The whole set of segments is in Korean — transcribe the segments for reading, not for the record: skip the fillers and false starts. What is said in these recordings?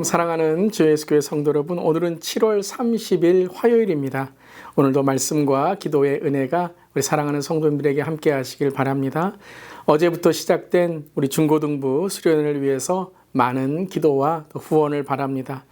사랑하는 주 예수교회 성도 여러분, 오늘은 7월 30일 화요일입니다. 오늘도 말씀과 기도의 은혜가 우리 사랑하는 성도님들에게 함께 하시길 바랍니다. 어제부터 시작된 우리 중고등부 수련회를 위해서 많은 기도와 후원을 바랍니다.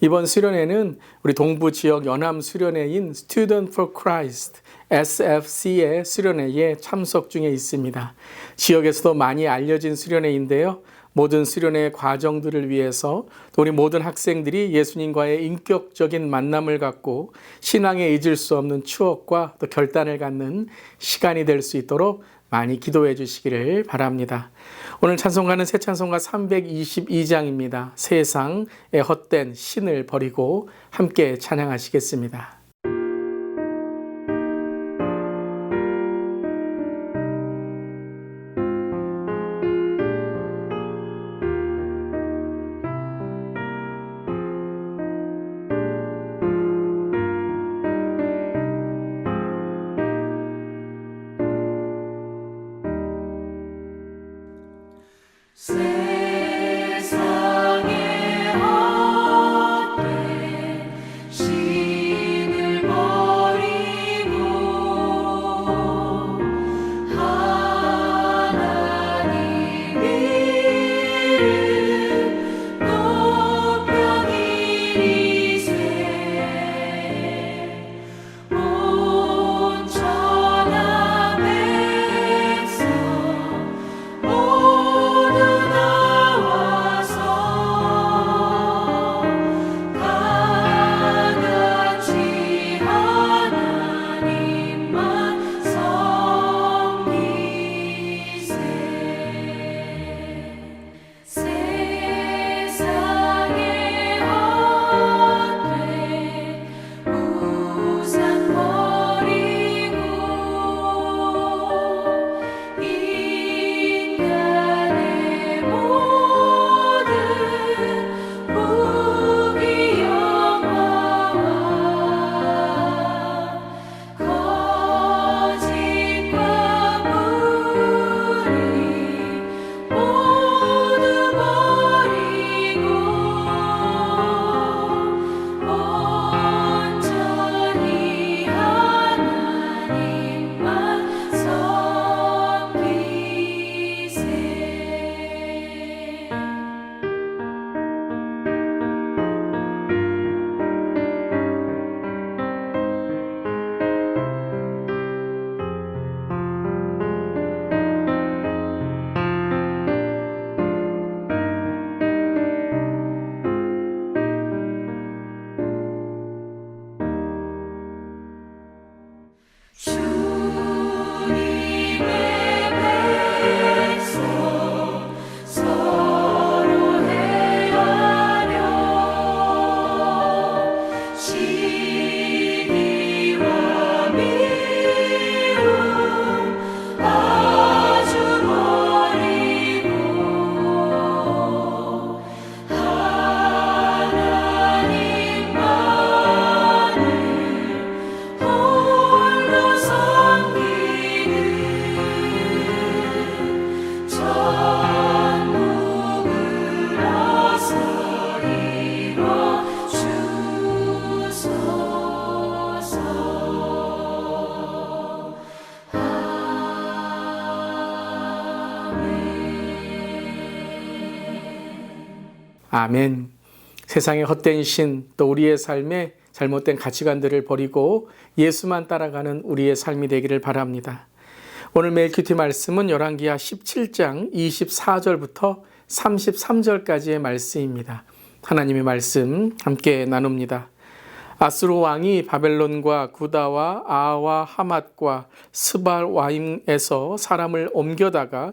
이번 수련회는 우리 동부 지역 연합 수련회인 Student for Christ SFC의 수련회에 참석 중에 있습니다. 지역에서도 많이 알려진 수련회인데요. 모든 수련회 과정들을 위해서 또 우리 모든 학생들이 예수님과의 인격적인 만남을 갖고 신앙에 잊을 수 없는 추억과 또 결단을 갖는 시간이 될 수 있도록 많이 기도해 주시기를 바랍니다. 오늘 찬송가는 새 찬송가 322장입니다. 세상의 헛된 신을 버리고 함께 찬양하시겠습니다. 세상의 헛된 신을 버리고 하나님 이름 높여 기리세 온 천하 백성 모두 나와서 다같이 하나님만 섬기세. 세상의 헛된 우상 버리고 인간의 모든 부귀영화와 거짓과 불의 모두 버리고 온전히 하나님만 섬기세. 주님의 백성 서로 행하며 시기와 미움 아주 버리고 하나님만을 홀로 섬기는 천국을 어서 이뤄 주소서. 아멘. 세상의 헛된 신, 또 우리의 삶에 잘못된 가치관들을 버리고 예수만 따라가는 우리의 삶이 되기를 바랍니다. 오늘 매일 큐티 말씀은 열왕기하 17장 24절부터 33절까지의 말씀입니다. 하나님의 말씀 함께 나눕니다. 아수르 왕이 바벨론과 구다와 아와 하맛과 스발와임에서 사람을 옮겨다가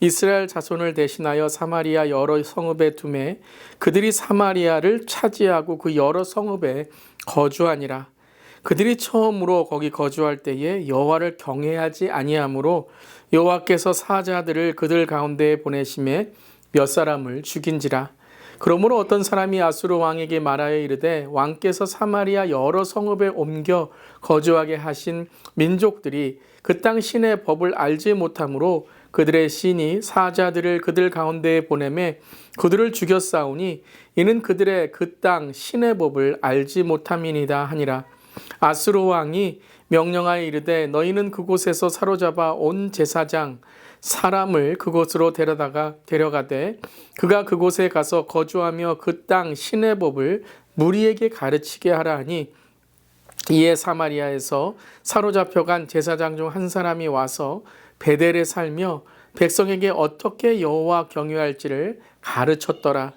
이스라엘 자손을 대신하여 사마리아 여러 성읍에 두매 그들이 사마리아를 차지하고 그 여러 성읍에 거주하니라. 그들이 처음으로 거기 거주할 때에 여호와를 경외하지 아니하므로 여호와께서 사자들을 그들 가운데에 보내심에 몇 사람을 죽인지라. 그러므로 어떤 사람이 아수르 왕에게 말하여 이르되 왕께서 사마리아 여러 성읍에 옮겨 거주하게 하신 민족들이 그 땅 신의 법을 알지 못하므로 그들의 신이 사자들을 그들 가운데에 보내매 그들을 죽였사오니 이는 그들의 그 땅 신의 법을 알지 못함이니이다 하니라. 아수르 왕이 명령하여 이르되 너희는 그곳에서 사로잡아 온 제사장 사람을 그곳으로 데려가되 그가 그곳에 가서 거주하며 그 땅 신의 법을 무리에게 가르치게 하라 하니 이에 사마리아에서 사로잡혀간 제사장 중 한 사람이 와서 베델에 살며 백성에게 어떻게 여호와 경외할지를 가르쳤더라.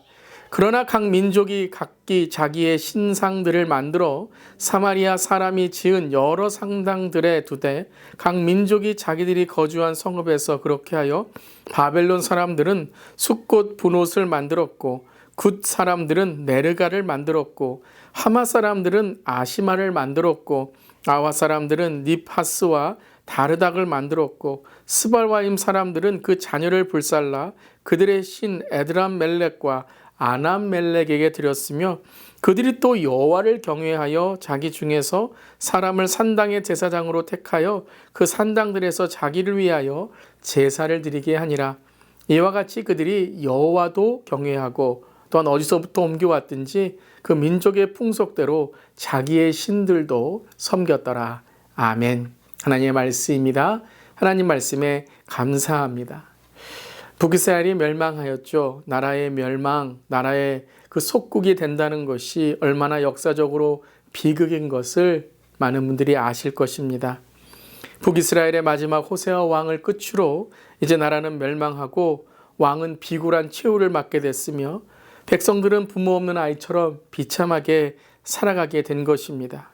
그러나 각 민족이 각기 자기의 신상들을 만들어 사마리아 사람이 지은 여러 상당들에 두되 각 민족이 자기들이 거주한 성읍에서 그렇게 하여 바벨론 사람들은 숫꽃 분옷을 만들었고 굿 사람들은 네르가를 만들었고 하마 사람들은 아시마를 만들었고 아와 사람들은 닙하스와 다르닥을 만들었고 스발와임 사람들은 그 자녀를 불살라 그들의 신 에드람 멜렉과 아남 멜렉에게 드렸으며 그들이 또 여호와를 경외하여 자기 중에서 사람을 산당의 제사장으로 택하여 그 산당들에서 자기를 위하여 제사를 드리게 하니라. 이와 같이 그들이 여호와도 경외하고 또한 어디서부터 옮겨왔든지 그 민족의 풍속대로 자기의 신들도 섬겼더라. 아멘. 하나님의 말씀입니다. 하나님 말씀에 감사합니다. 북이스라엘이 멸망하였죠. 나라의 멸망, 나라의 그 속국이 된다는 것이 얼마나 역사적으로 비극인 것을 많은 분들이 아실 것입니다. 북이스라엘의 마지막 호세아 왕을 끝으로 이제 나라는 멸망하고 왕은 비굴한 최후를 맞게 됐으며 백성들은 부모 없는 아이처럼 비참하게 살아가게 된 것입니다.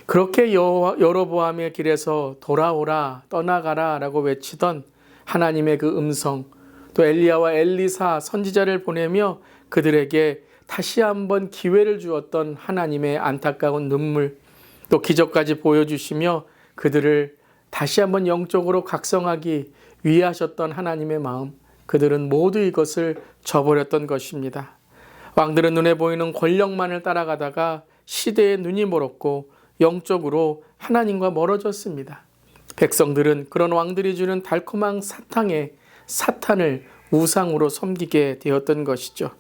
그렇게 여로보암의 길에서 돌아오라 떠나가라 라고 외치던 하나님의 그 음성, 또 엘리야와 엘리사 선지자를 보내며 그들에게 다시 한번 기회를 주었던 하나님의 안타까운 눈물, 또 기적까지 보여주시며 그들을 다시 한번 영적으로 각성하기 위하셨던 하나님의 마음, 그들은 모두 이것을 저버렸던 것입니다. 왕들은 눈에 보이는 권력만을 따라가다가 시대에 눈이 멀었고 영적으로 하나님과 멀어졌습니다. 백성들은 그런 왕들이 주는 달콤한 사탕에 사탄을 우상으로 섬기게 되었던 것이죠.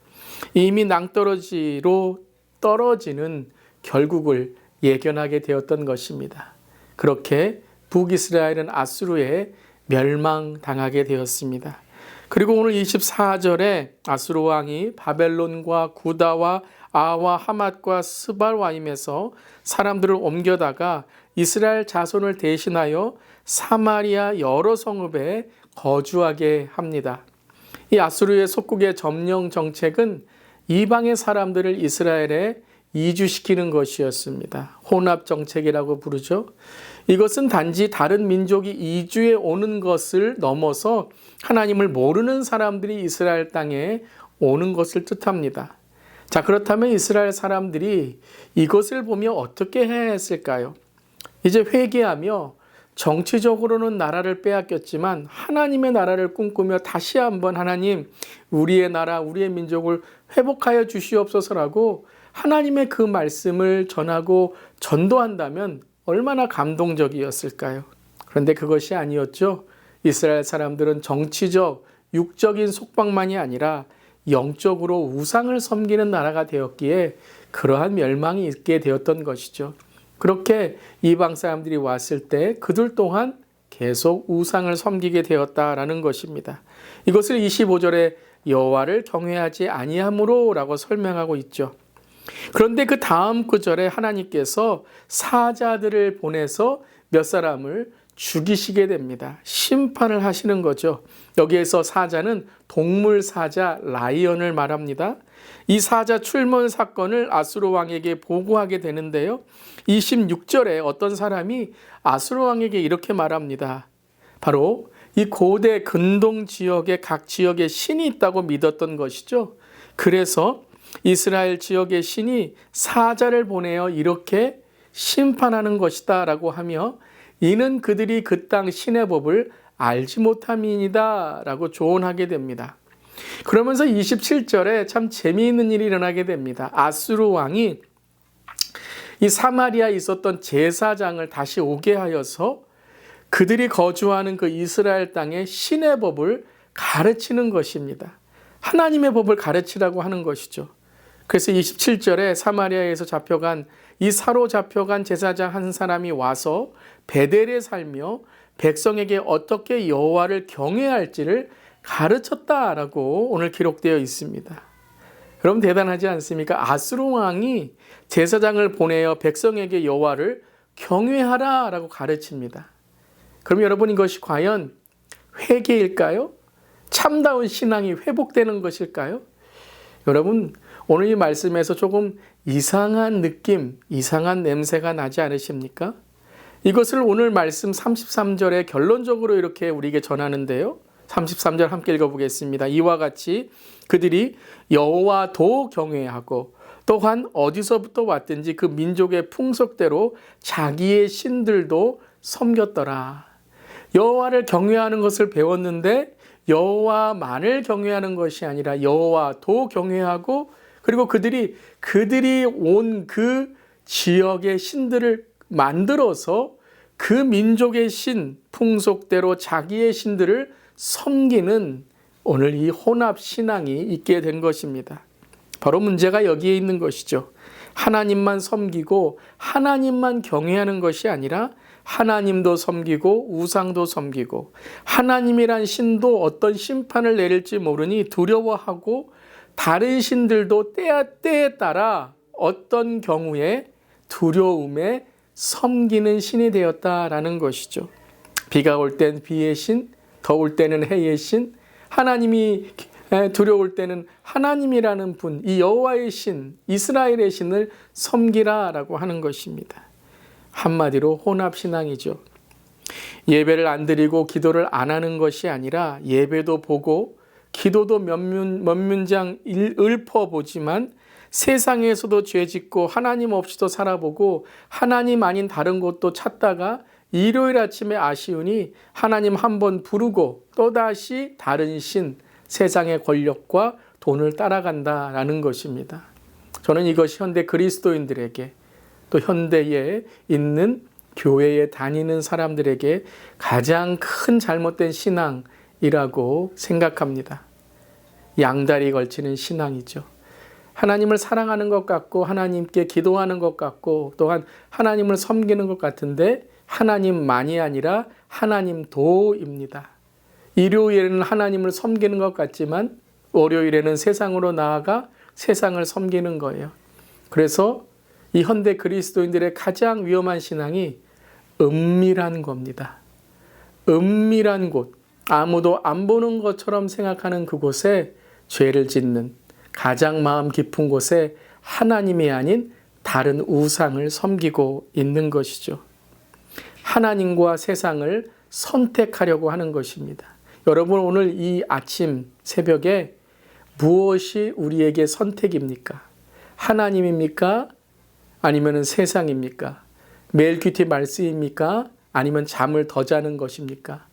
이미 낭떠러지로 떨어지는 결국을 예견하게 되었던 것입니다. 그렇게 북이스라엘은 아수르에 멸망당하게 되었습니다. 그리고 오늘 24절에 아수르 왕이 바벨론과 구다와 아와 하맛과 스발와임에서 사람들을 옮겨다가 이스라엘 자손을 대신하여 사마리아 여러 성읍에 거주하게 합니다. 이 아수르의 속국의 점령 정책은 이방의 사람들을 이스라엘에 이주시키는 것이었습니다. 혼합 정책이라고 부르죠. 이것은 단지 다른 민족이 이주해 오는 것을 넘어서 하나님을 모르는 사람들이 이스라엘 땅에 오는 것을 뜻합니다. 자, 그렇다면 이스라엘 사람들이 이것을 보며 어떻게 해야 했을까요? 이제 회개하며 정치적으로는 나라를 빼앗겼지만 하나님의 나라를 꿈꾸며 다시 한번 하나님, 우리의 나라, 우리의 민족을 회복하여 주시옵소서라고 하나님의 그 말씀을 전하고 전도한다면 얼마나 감동적이었을까요? 그런데 그것이 아니었죠. 이스라엘 사람들은 정치적, 육적인 속박만이 아니라 영적으로 우상을 섬기는 나라가 되었기에 그러한 멸망이 있게 되었던 것이죠. 그렇게 이방 사람들이 왔을 때 그들 또한 계속 우상을 섬기게 되었다라는 것입니다. 이것을 25절에 여호와를 경외하지 아니함으로 라고 설명하고 있죠. 그런데 그 다음 구절에 하나님께서 사자들을 보내서 몇 사람을 죽이시게 됩니다. 심판을 하시는 거죠. 여기에서 사자는 동물 사자 라이언을 말합니다. 이 사자 출몰 사건을 아수르 왕에게 보고하게 되는데요. 26절에 어떤 사람이 아수르 왕에게 이렇게 말합니다. 바로 이 고대 근동 지역에 각 지역에 신이 있다고 믿었던 것이죠. 그래서 이스라엘 지역의 신이 사자를 보내어 이렇게 심판하는 것이다 라고 하며 이는 그들이 그 땅 신의 법을 알지 못함이니이다 라고 조언하게 됩니다. 그러면서 27절에 참 재미있는 일이 일어나게 됩니다. 아수르 왕이 이 사마리아에 있었던 제사장을 다시 오게 하여서 그들이 거주하는 그 이스라엘 땅의 신의 법을 가르치는 것입니다. 하나님의 법을 가르치라고 하는 것이죠. 그래서 27절에 사마리아에서 이 사로잡혀간 제사장 한 사람이 와서 베델에 살며 백성에게 어떻게 여호와를 경외할지를 가르쳤다라고 오늘 기록되어 있습니다. 그럼 대단하지 않습니까? 아수르 왕이 제사장을 보내어 백성에게 여호와를 경외하라라고 가르칩니다. 그럼 여러분, 이것이 과연 회개일까요? 참다운 신앙이 회복되는 것일까요? 여러분, 오늘 이 말씀에서 조금 이상한 느낌, 이상한 냄새가 나지 않으십니까? 이것을 오늘 말씀 33절에 결론적으로 이렇게 우리에게 전하는데요. 33절 함께 읽어보겠습니다. 이와 같이 그들이 여호와도 경외하고 또한 어디서부터 왔든지 그 민족의 풍속대로 자기의 신들도 섬겼더라. 여호와를 경외하는 것을 배웠는데 여호와만을 경외하는 것이 아니라 여호와도 경외하고, 그리고 그들이 온 그 지역의 신들을 만들어서 그 민족의 신, 풍속대로 자기의 신들을 섬기는 오늘 이 혼합 신앙이 있게 된 것입니다. 바로 문제가 여기에 있는 것이죠. 하나님만 섬기고 하나님만 경외하는 것이 아니라 하나님도 섬기고 우상도 섬기고, 하나님이란 신도 어떤 심판을 내릴지 모르니 두려워하고, 다른 신들도 때에 따라 어떤 경우에 두려움에 섬기는 신이 되었다라는 것이죠. 비가 올 땐 비의 신, 더울 때는 해의 신, 하나님이 두려울 때는 하나님이라는 분, 이 여호와의 신, 이스라엘의 신을 섬기라라고 하는 것입니다. 한마디로 혼합신앙이죠. 예배를 안 드리고 기도를 안 하는 것이 아니라 예배도 보고 기도도 몇 문장 읊어보지만 세상에서도 죄짓고 하나님 없이도 살아보고 하나님 아닌 다른 곳도 찾다가 일요일 아침에 아쉬우니 하나님 한번 부르고 또다시 다른 신, 세상의 권력과 돈을 따라간다라는 것입니다. 저는 이것이 현대 그리스도인들에게, 또 현대에 있는 교회에 다니는 사람들에게 가장 큰 잘못된 신앙이라고 생각합니다. 양다리 걸치는 신앙이죠. 하나님을 사랑하는 것 같고 하나님께 기도하는 것 같고 또한 하나님을 섬기는 것 같은데 하나님만이 아니라 하나님도입니다. 일요일에는 하나님을 섬기는 것 같지만 월요일에는 세상으로 나아가 세상을 섬기는 거예요. 그래서 이 현대 그리스도인들의 가장 위험한 신앙이 은밀한 겁니다. 은밀한 곳, 아무도 안 보는 것처럼 생각하는 그곳에 죄를 짓는, 가장 마음 깊은 곳에 하나님이 아닌 다른 우상을 섬기고 있는 것이죠. 하나님과 세상을 선택하려고 하는 것입니다. 여러분, 오늘 이 아침 새벽에 무엇이 우리에게 선택입니까? 하나님입니까? 아니면 세상입니까? 매일 큐티 말씀입니까? 아니면 잠을 더 자는 것입니까?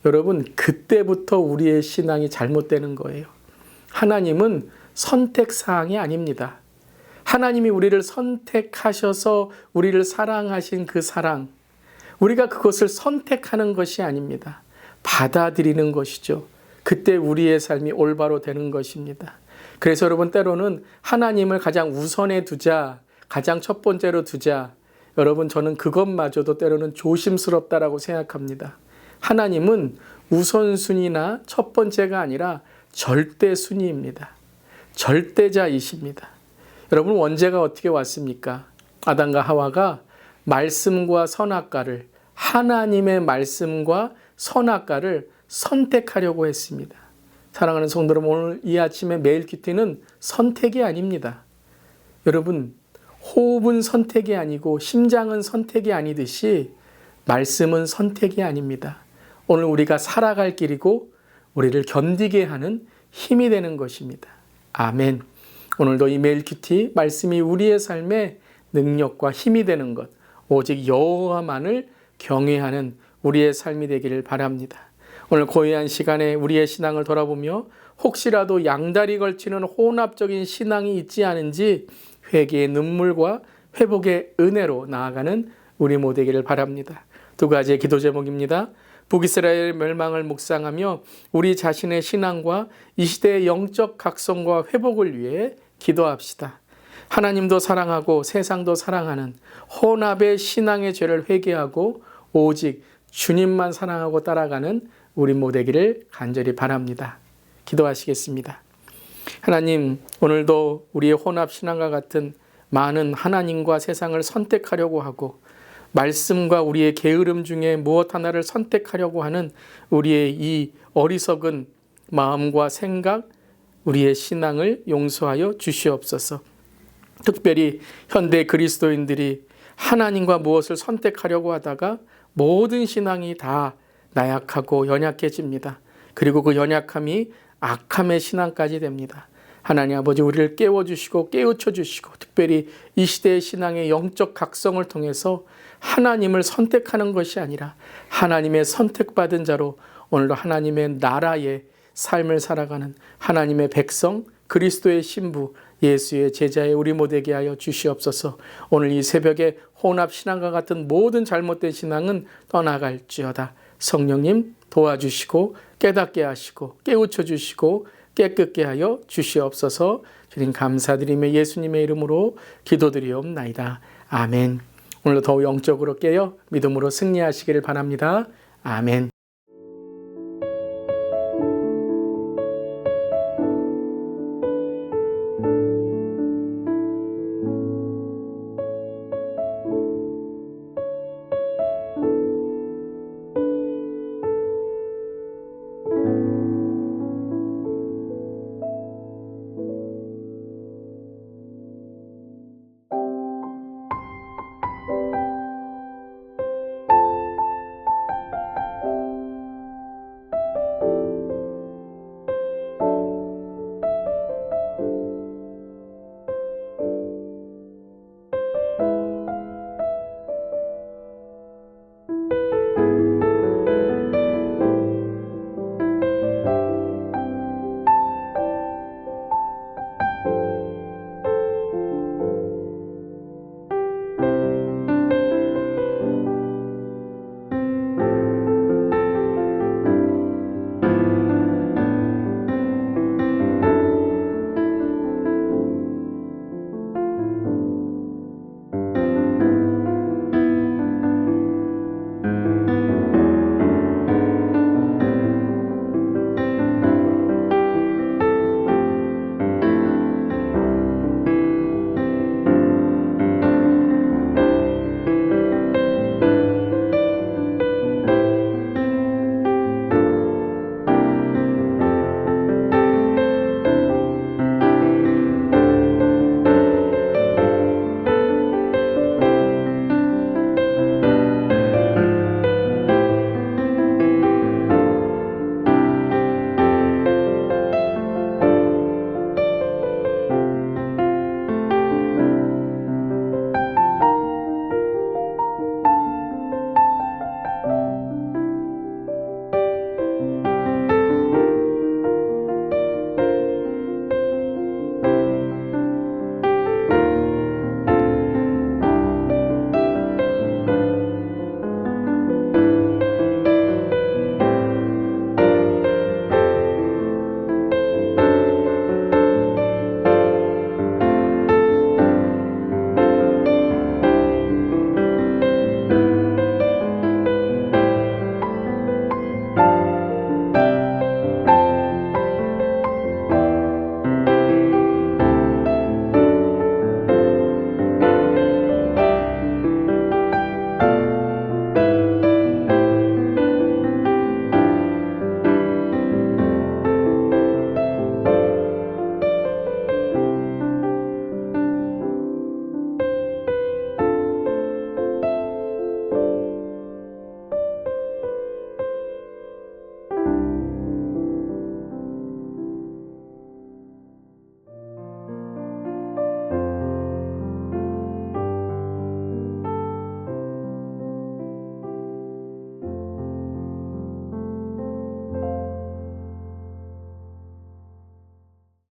여러분, 그때부터 우리의 신앙이 잘못되는 거예요. 하나님은 선택사항이 아닙니다. 하나님이 우리를 선택하셔서 우리를 사랑하신 그 사랑, 우리가 그것을 선택하는 것이 아닙니다. 받아들이는 것이죠. 그때 우리의 삶이 올바로 되는 것입니다. 그래서 여러분, 때로는 하나님을 가장 우선에 두자, 가장 첫 번째로 두자. 여러분, 저는 그것마저도 때로는 조심스럽다라고 생각합니다. 하나님은 우선순위나 첫 번째가 아니라 절대순위입니다. 절대자이십니다. 여러분, 원죄가 어떻게 왔습니까? 아담과 하와가 말씀과 선악과를, 하나님의 말씀과 선악과를 선택하려고 했습니다. 사랑하는 성도 여러분, 오늘 이 아침에 매일 큐티는 선택이 아닙니다. 여러분, 호흡은 선택이 아니고 심장은 선택이 아니듯이 말씀은 선택이 아닙니다. 오늘 우리가 살아갈 길이고 우리를 견디게 하는 힘이 되는 것입니다. 아멘. 오늘도 이 매일 큐티 말씀이 우리의 삶에 능력과 힘이 되는 것, 오직 여호와만을 경외하는 우리의 삶이 되기를 바랍니다. 오늘 고요한 시간에 우리의 신앙을 돌아보며 혹시라도 양다리 걸치는 혼합적인 신앙이 있지 않은지 회개의 눈물과 회복의 은혜로 나아가는 우리 모두 되기를 바랍니다. 두 가지의 기도 제목입니다. 북이스라엘 멸망을 묵상하며 우리 자신의 신앙과 이 시대의 영적 각성과 회복을 위해 기도합시다. 하나님도 사랑하고 세상도 사랑하는 혼합의 신앙의 죄를 회개하고 오직 주님만 사랑하고 따라가는 우리 모두 되기를 간절히 바랍니다. 기도하시겠습니다. 하나님, 오늘도 우리의 혼합 신앙과 같은 많은 하나님과 세상을 선택하려고 하고 말씀과 우리의 게으름 중에 무엇 하나를 선택하려고 하는 우리의 이 어리석은 마음과 생각, 우리의 신앙을 용서하여 주시옵소서. 특별히 현대 그리스도인들이 하나님과 무엇을 선택하려고 하다가 모든 신앙이 다 나약하고 연약해집니다. 그리고 그 연약함이 악함의 신앙까지 됩니다. 하나님 아버지, 우리를 깨워주시고 깨우쳐주시고 특별히 이 시대의 신앙의 영적 각성을 통해서 하나님을 선택하는 것이 아니라 하나님의 선택받은 자로 오늘도 하나님의 나라의 삶을 살아가는 하나님의 백성, 그리스도의 신부, 예수의 제자의 우리 모두에게 하여 주시옵소서. 오늘 이 새벽에 혼합 신앙과 같은 모든 잘못된 신앙은 떠나갈지어다. 성령님 도와주시고 깨닫게 하시고 깨우쳐 주시고 깨끗게 하여 주시옵소서. 주님 감사드리며 예수님의 이름으로 기도드리옵나이다. 아멘. 오늘도 더 영적으로 깨어 믿음으로 승리하시기를 바랍니다. 아멘.